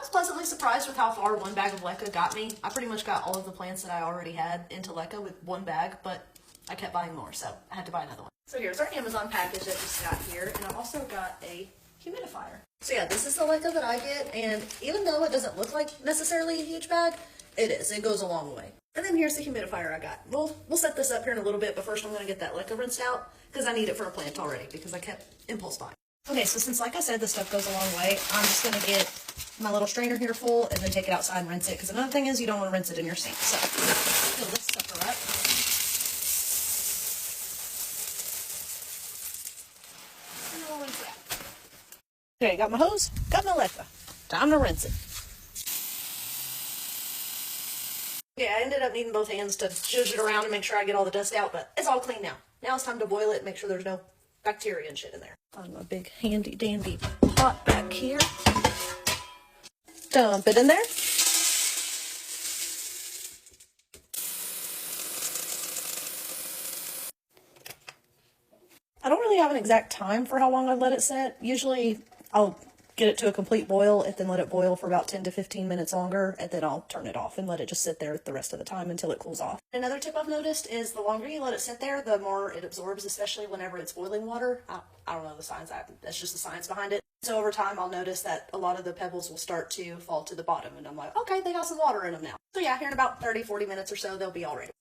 was pleasantly surprised with how far one bag of LECA got me. I pretty much got all of the plants that I already had into LECA with one bag, but I kept buying more, so I had to buy another one. So here's our Amazon package that just got here, and I also got a humidifier. So yeah, this is the LECA that I get, and even though it doesn't look like necessarily a huge bag, it is. It goes a long way. And then here's the humidifier I got. We'll set this up here in a little bit, but first I'm going to get that LECA rinsed out because I need it for a plant already because I kept impulse buying. Okay, so since like I said, this stuff goes a long way, I'm just going to get my little strainer here full and then take it outside and rinse it, because another thing is you don't want to rinse it in your sink. So fill this sucker up. And we'll rinse it out. Okay, got my hose, got my LECA. Time to rinse it. Yeah, I ended up needing both hands to zhuzh it around and make sure I get all the dust out, but it's all clean now. Now it's time to boil it and make sure there's no bacteria and shit in there. Find my big handy dandy pot back here. Dump it in there. I don't really have an exact time for how long I let it set. Usually I'll get it to a complete boil and then let it boil for about 10 to 15 minutes longer, and then I'll turn it off and let it just sit there the rest of the time until it cools off. Another tip I've noticed is the longer you let it sit there, the more it absorbs, especially whenever it's boiling water. I don't know the science, that's just the science behind it. So over time I'll notice that a lot of the pebbles will start to fall to the bottom, and I'm like, okay, they got some water in them now. So yeah, here in about 30-40 minutes or so they'll be all ready.